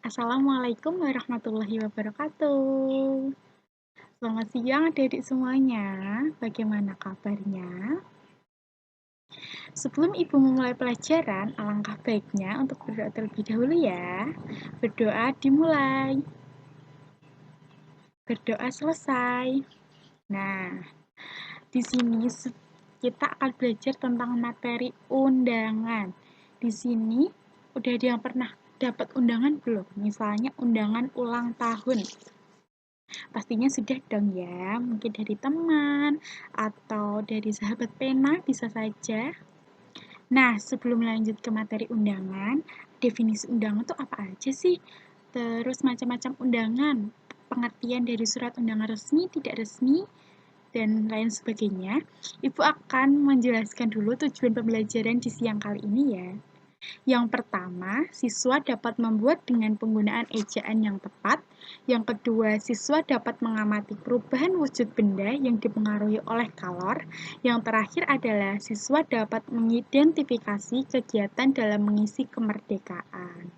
Assalamualaikum warahmatullahi wabarakatuh. Selamat siang adik-adik semuanya. Bagaimana kabarnya? Sebelum Ibu memulai pelajaran, alangkah baiknya untuk berdoa terlebih dahulu ya. Berdoa dimulai. Berdoa selesai. Nah, di sini kita akan belajar tentang materi undangan. Di sini udah ada yang pernah dapat undangan belum? Misalnya undangan ulang tahun. Pastinya sudah dong ya, mungkin dari teman atau dari sahabat pena bisa saja. Nah, sebelum lanjut ke materi undangan, definisi undangan itu apa aja sih? Terus macam-macam undangan, pengertian dari surat undangan resmi, tidak resmi, dan lain sebagainya. Ibu akan menjelaskan dulu tujuan pembelajaran di siang kali ini ya. Yang pertama, siswa dapat membuat dengan penggunaan ejaan yang tepat. Yang kedua, siswa dapat mengamati perubahan wujud benda yang dipengaruhi oleh kalor. Yang terakhir adalah siswa dapat mengidentifikasi kegiatan dalam mengisi kemerdekaan.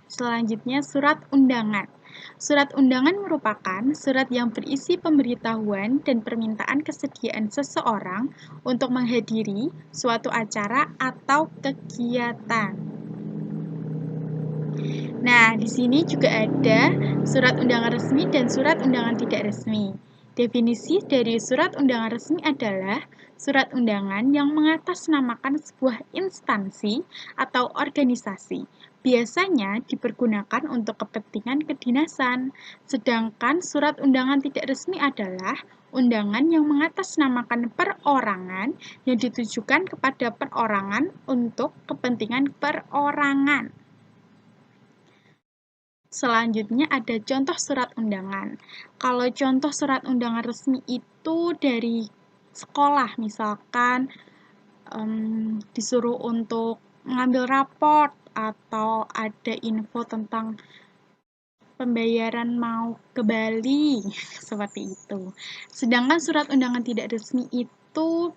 Selanjutnya, surat undangan. Surat undangan merupakan surat yang berisi pemberitahuan dan permintaan kesediaan seseorang untuk menghadiri suatu acara atau kegiatan. Nah, di sini juga ada surat undangan resmi dan surat undangan tidak resmi. Definisi dari surat undangan resmi adalah surat undangan yang mengatasnamakan sebuah instansi atau organisasi. Biasanya dipergunakan untuk kepentingan kedinasan, sedangkan surat undangan tidak resmi adalah undangan yang mengatasnamakan perorangan yang ditujukan kepada perorangan untuk kepentingan perorangan. Selanjutnya ada contoh surat undangan. Kalau contoh surat undangan resmi itu dari sekolah, misalkan disuruh untuk mengambil raport atau ada info tentang pembayaran mau ke Bali, seperti itu. Sedangkan surat undangan tidak resmi itu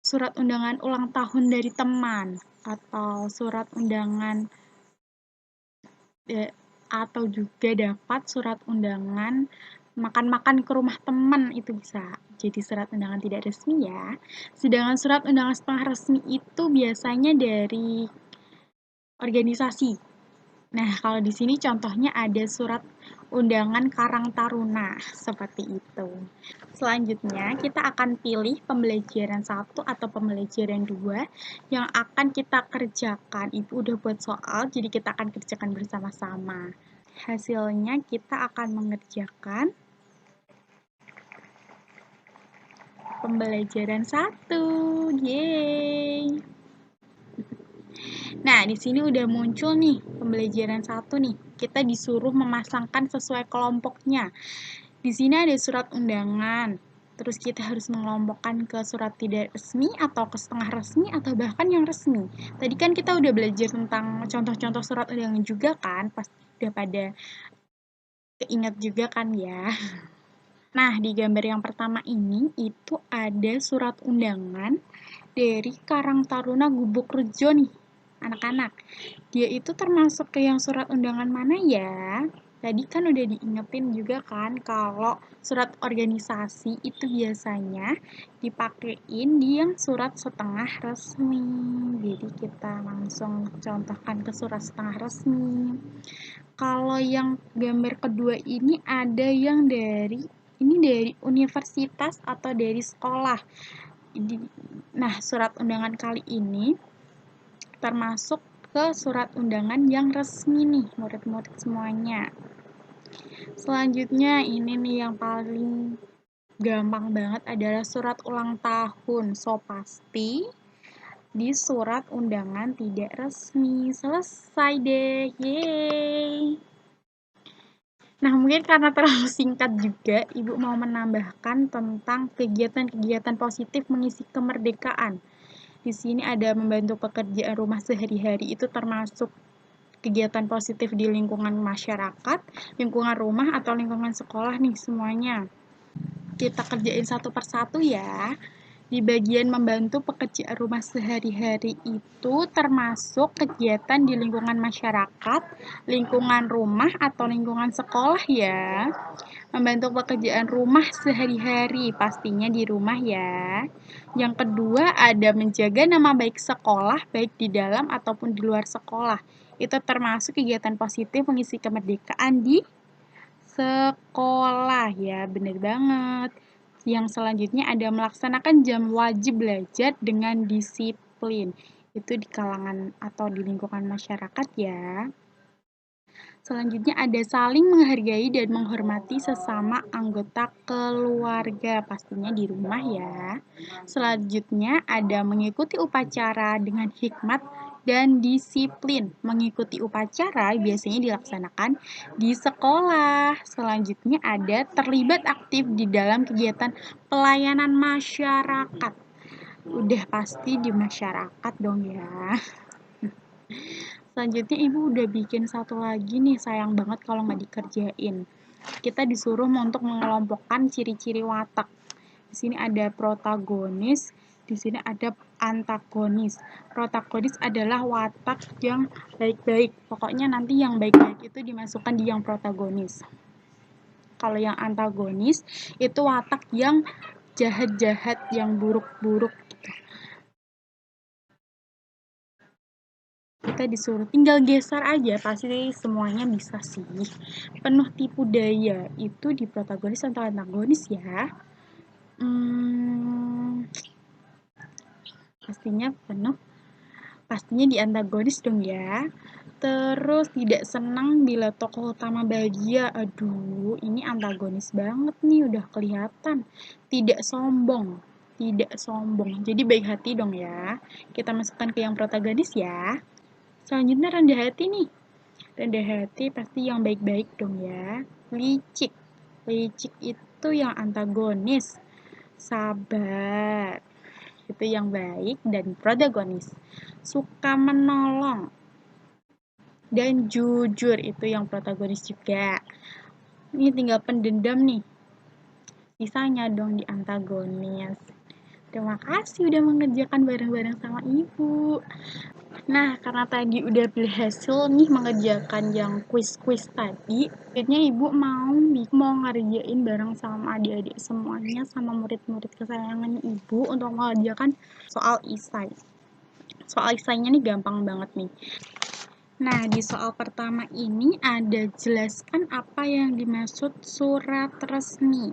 surat undangan ulang tahun dari teman atau surat undangan atau juga dapat surat undangan makan-makan ke rumah teman, itu bisa jadi surat undangan tidak resmi ya. Sedangkan surat undangan setengah resmi itu biasanya dari organisasi. Nah, kalau di sini contohnya ada surat undangan Karang Taruna, seperti itu. Selanjutnya, kita akan pilih pembelajaran 1 atau pembelajaran 2 yang akan kita kerjakan. Ibu udah buat soal, jadi kita akan kerjakan bersama-sama. Hasilnya kita akan mengerjakan pembelajaran 1. Yeay! Nah, di sini udah muncul nih pembelajaran 1 nih. Kita disuruh memasangkan sesuai kelompoknya. Di sini ada surat undangan. Terus kita harus mengelompokkan ke surat tidak resmi atau ke setengah resmi atau bahkan yang resmi. Tadi kan kita udah belajar tentang contoh-contoh surat undangan juga kan, pasti udah pada keinget juga kan ya. Nah, di gambar yang pertama ini itu ada surat undangan dari Karang Taruna Gubuk Rejo nih, anak-anak. Dia itu termasuk ke yang surat undangan mana ya? Tadi kan udah diingetin juga kan kalau surat organisasi itu biasanya dipakein di yang surat setengah resmi. Jadi kita langsung contohkan ke surat setengah resmi. Kalau yang gambar kedua ini ada yang dari universitas atau dari sekolah. Nah, surat undangan kali ini termasuk ke surat undangan yang resmi nih, murid-murid semuanya. Selanjutnya, ini nih yang paling gampang banget adalah surat ulang tahun. So, pasti di surat undangan tidak resmi. Selesai deh, yeay! Nah, mungkin karena terlalu singkat juga, Ibu mau menambahkan tentang kegiatan-kegiatan positif mengisi kemerdekaan. Di sini ada membantu pekerjaan rumah sehari-hari, itu termasuk kegiatan positif di lingkungan masyarakat, lingkungan rumah, atau lingkungan sekolah nih semuanya. Kita kerjain satu persatu ya. Di bagian membantu pekerjaan rumah sehari-hari itu termasuk kegiatan di lingkungan masyarakat, lingkungan rumah, atau lingkungan sekolah ya. Membantu pekerjaan rumah sehari-hari, pastinya di rumah ya. Yang kedua ada menjaga nama baik sekolah, baik di dalam ataupun di luar sekolah. Itu termasuk kegiatan positif mengisi kemerdekaan di sekolah ya, bener banget. Yang selanjutnya ada melaksanakan jam wajib belajar dengan disiplin. Itu di kalangan atau di lingkungan masyarakat ya. Selanjutnya ada saling menghargai dan menghormati sesama anggota keluarga, pastinya di rumah ya. Selanjutnya ada mengikuti upacara dengan hikmat dan disiplin. Mengikuti upacara biasanya dilaksanakan di sekolah. Selanjutnya ada terlibat aktif di dalam kegiatan pelayanan masyarakat. Udah pasti di masyarakat dong ya. Selanjutnya ibu udah bikin satu lagi nih, sayang banget kalau nggak dikerjain. Kita disuruh untuk mengelompokkan ciri-ciri watak. Di sini ada protagonis, di sini ada antagonis. Protagonis adalah watak yang baik-baik. Pokoknya nanti yang baik-baik itu dimasukkan di yang protagonis. Kalau yang antagonis itu watak yang jahat-jahat, yang buruk-buruk. Kita disuruh tinggal geser aja, pasti semuanya bisa sih. Penuh tipu daya itu di protagonis atau antagonis ya. Pastinya di antagonis dong ya. Terus tidak senang bila tokoh utama bahagia. Aduh, ini antagonis banget nih, udah kelihatan. Tidak sombong. Tidak sombong. Jadi baik hati dong ya. Kita masukkan ke yang protagonis ya. Selanjutnya rendah hati nih. Rendah hati pasti yang baik-baik dong ya. Licik. Licik itu yang antagonis. Sabar. Itu yang baik dan protagonis. Suka menolong. Dan jujur itu yang protagonis juga. Ini tinggal pendendam nih. Sisanya dong di antagonis. Terima kasih udah mengerjakan bareng-bareng sama ibu. Nah, karena tadi udah berhasil nih mengerjakan yang quiz-quiz tadi, akhirnya ibu mau ngerjain bareng sama adik-adik semuanya, sama murid-murid kesayangan ibu untuk mengerjakan soal isai. Soal isainya nih gampang banget nih. Nah, di soal pertama ini ada jelaskan apa yang dimaksud surat resmi.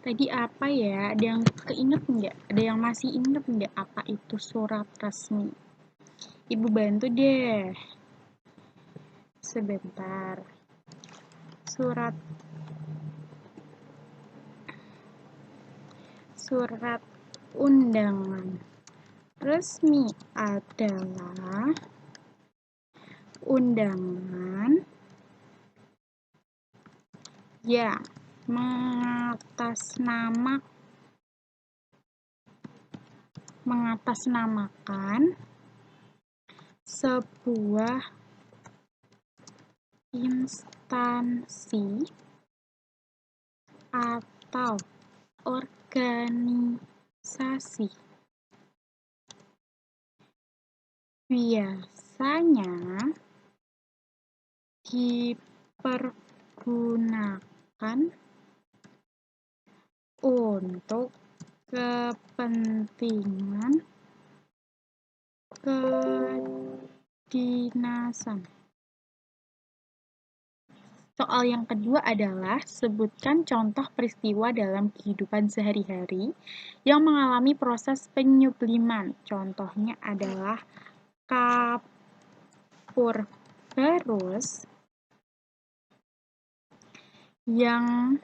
Tadi apa ya? Ada yang keinget nggak? Ada yang masih inget nggak apa itu surat resmi? Ibu bantu deh. Sebentar. Surat undangan resmi adalah undangan yang mengatasnamakan sebuah instansi atau organisasi. Biasanya dipergunakan untuk kepentingan kedinasan. Soal yang kedua adalah sebutkan contoh peristiwa dalam kehidupan sehari-hari yang mengalami proses penyubliman. Contohnya adalah kapur barus yang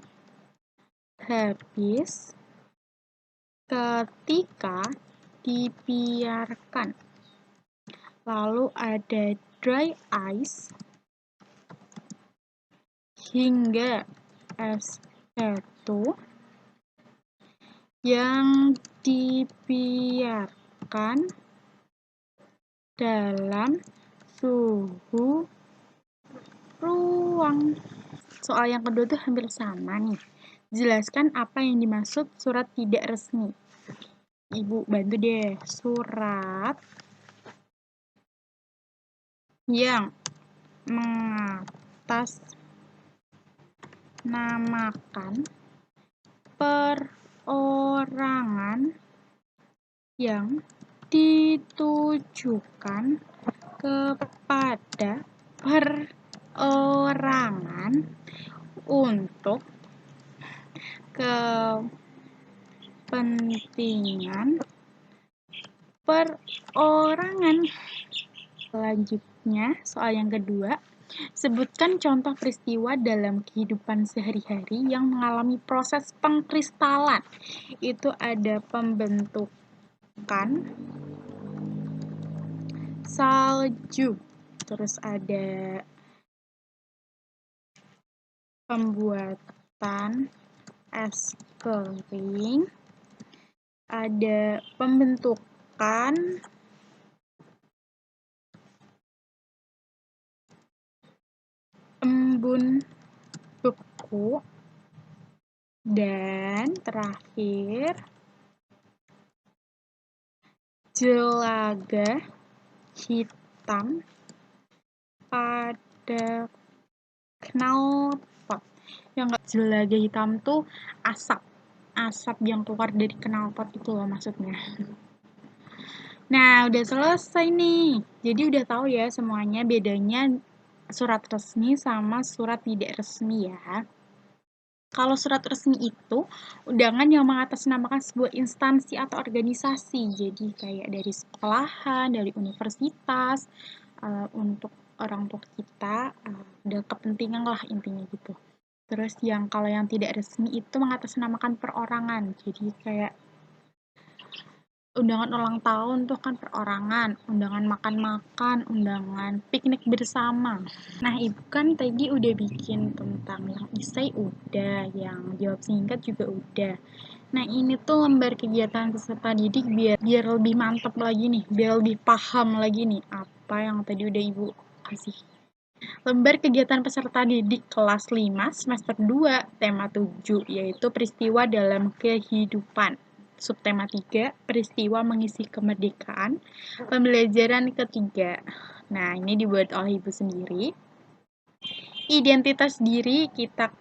habis ketika dibiarkan. Lalu ada dry ice hingga es batu yang dibiarkan dalam suhu ruang. Soal yang kedua tuh hampir sama nih. Jelaskan apa yang dimaksud surat tidak resmi. Ibu bantu deh. Surat yang mengatasnamakan perorangan yang ditujukan kepada perorangan untuk kepentingan perorangan. Selanjutnya, soal yang kedua, sebutkan contoh peristiwa dalam kehidupan sehari-hari yang mengalami proses pengkristalan. Itu ada pembentukan salju, terus ada pembuatan es kering, ada pembentukan embun beku, dan terakhir jelaga hitam pada knalpot. Yang jelaga hitam tuh asap yang keluar dari knalpot itu loh maksudnya. Nah, udah selesai nih. Jadi udah tahu ya semuanya bedanya surat resmi sama surat tidak resmi ya. Kalau surat resmi itu undangan yang mengatasnamakan sebuah instansi atau organisasi. Jadi kayak dari sekolahan, dari universitas, untuk orang tua kita, ada kepentingan lah intinya gitu. Terus kalau yang tidak resmi itu mengatasnamakan perorangan. Jadi kayak undangan ulang tahun tuh kan perorangan, undangan makan-makan, undangan piknik bersama. Nah, Ibu kan tadi udah bikin tentang yang isai udah, yang jawab singkat juga udah. Nah, ini tuh lembar kegiatan peserta didik biar lebih mantap lagi nih, biar lebih paham lagi nih apa yang tadi udah Ibu kasih. Lembar kegiatan peserta didik kelas 5 semester 2 tema 7 yaitu peristiwa dalam kehidupan. Subtema 3, peristiwa mengisi kemerdekaan, pembelajaran ketiga. Nah, ini dibuat oleh Ibu sendiri. Identitas diri kita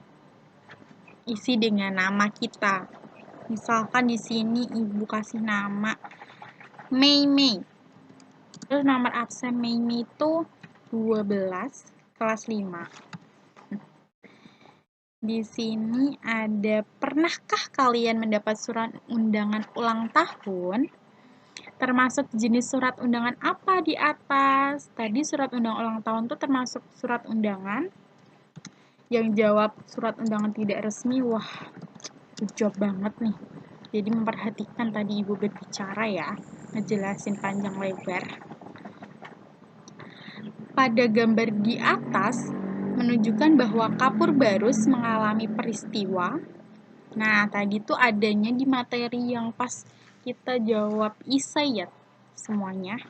isi dengan nama kita. Misalkan di sini Ibu kasih nama Mei. Terus nomor absen Mei itu 12, kelas 5. Di sini ada, pernahkah kalian mendapat surat undangan ulang tahun? Termasuk jenis surat undangan apa di atas? Tadi surat undangan ulang tahun itu termasuk surat undangan. Yang jawab surat undangan tidak resmi, wah, job banget nih. Jadi memperhatikan tadi Ibu berbicara ya, ngejelasin panjang lebar. Pada gambar di atas, menunjukkan bahwa Kapur Barus mengalami peristiwa. Nah, tadi tuh adanya di materi yang pas kita jawab isai ya, semuanya.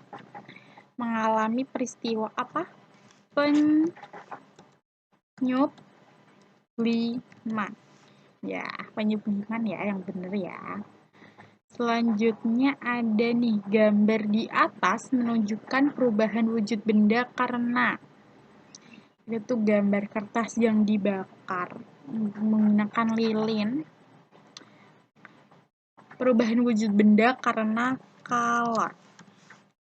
Mengalami peristiwa apa? Penyubliman. Ya, penyubliman ya, yang bener ya. Selanjutnya ada nih, gambar di atas menunjukkan perubahan wujud benda karena itu gambar kertas yang dibakar menggunakan lilin. Perubahan wujud benda karena color.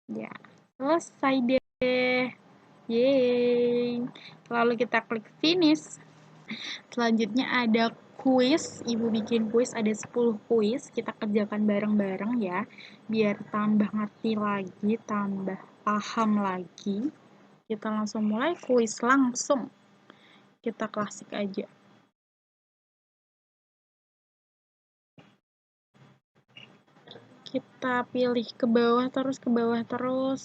Ya, selesai deh. Yeay. Lalu kita klik finish. Selanjutnya ada kuis. Ibu bikin kuis, ada 10 kuis. Kita kerjakan bareng-bareng ya. Biar tambah ngerti lagi, tambah paham lagi. Kita langsung mulai kuis langsung. Kita klasik aja. Kita pilih ke bawah terus,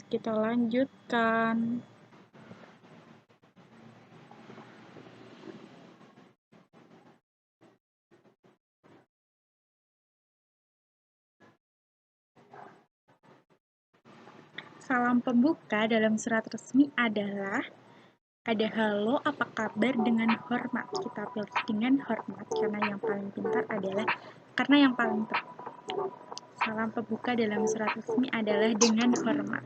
kita lanjutkan. Salam pembuka dalam surat resmi adalah ada halo, apa kabar, dengan hormat. Kita pilih dengan hormat karena yang paling pintar adalah karena yang paling tepat. Salam pembuka dalam surat resmi adalah dengan hormat.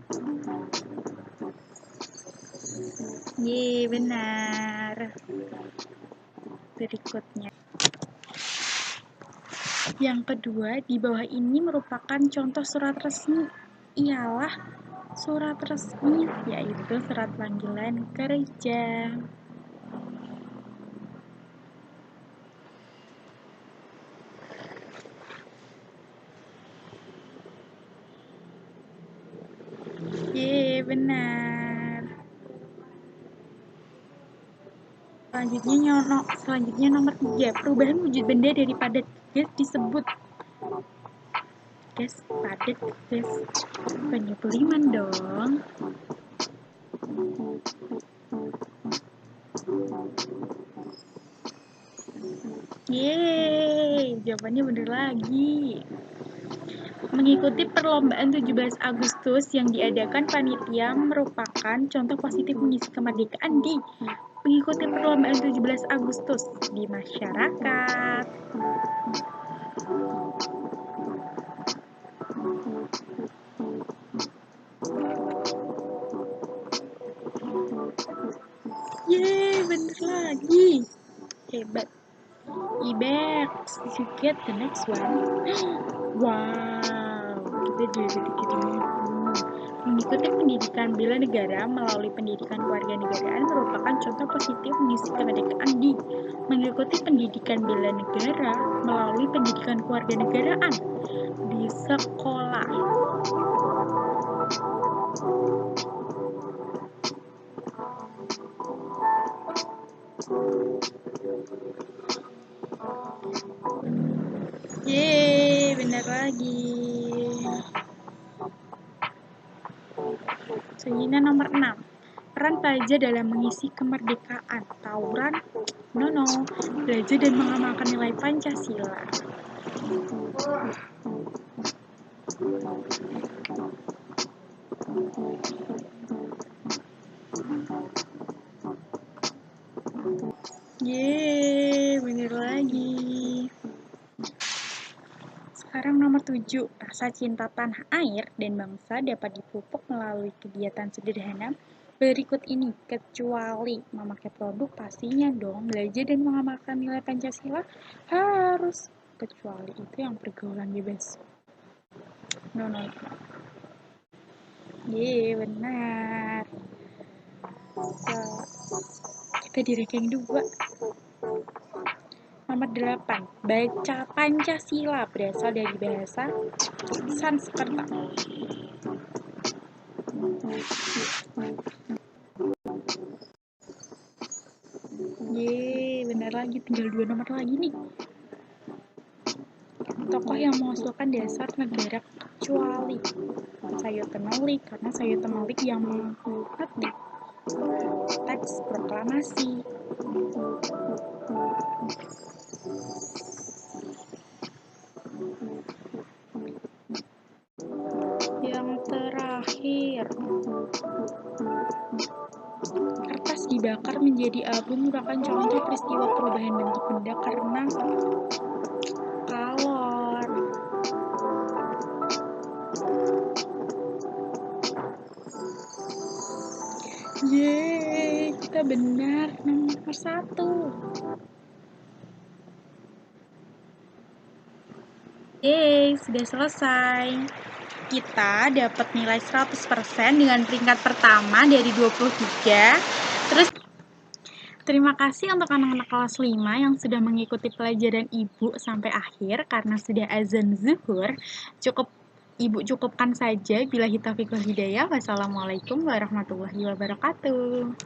Yeay, benar. Berikutnya. Yang kedua, di bawah ini merupakan contoh surat resmi. Ialah surat resmi, yaitu surat panggilan kerja. Yeay, benar. Selanjutnya nomor 3, perubahan wujud benda dari padat gas disebut gas padat gas penyubliman dong. Yeay, jawabannya bener lagi. Mengikuti perlombaan 17 Agustus yang diadakan panitia merupakan contoh positif mengisi kemerdekaan di mengikuti perlombaan 17 Agustus di masyarakat. Yeay, bener lagi. Hebat. Ibex, did you get the next one? Wow, kita jadi mengikuti pendidikan bela negara melalui pendidikan kewarganegaraan merupakan contoh positif mengisi kemerdekaan di mengikuti pendidikan bela negara melalui pendidikan kewarganegaraan di sekolah. Yeay, benar lagi. Selanjutnya nomor 6. Peran pelajar dalam mengisi kemerdekaan. Tawuran? No. Belajar dan mengamalkan nilai Pancasila. Yeay, bener lagi. Sekarang nomor 7. Rasa cinta tanah air dan bangsa dapat dipupuk melalui kegiatan sederhana berikut ini, kecuali memakai produk pastinya dong belajar dan mengamalkan nilai Pancasila harus, kecuali itu yang pergaulan bebas. No. Yeay, benar. Kita di ranking 2. Nomor 8. Baca Pancasila berasal dari bahasa Sanskerta. Yeay, benar lagi. Tinggal 2 nomor lagi nih. Tokoh yang mengusulkan dasar negara kecuali Sayuta Malik, karena Sayuta Malik yang mengetik teks proklamasi. Yang terakhir, kertas dibakar menjadi abu merupakan contoh peristiwa perubahan bentuk benda karena kalor. Yeay, kita benar nomor 1. Yeay, sudah selesai. Kita dapat nilai 100% dengan peringkat pertama dari 23. Terus terima kasih untuk anak-anak kelas 5 yang sudah mengikuti pelajaran Ibu sampai akhir karena sudah azan zuhur. Ibu cukupkan saja. Billahi taufiq wal hidayah. Wassalamualaikum warahmatullahi wabarakatuh.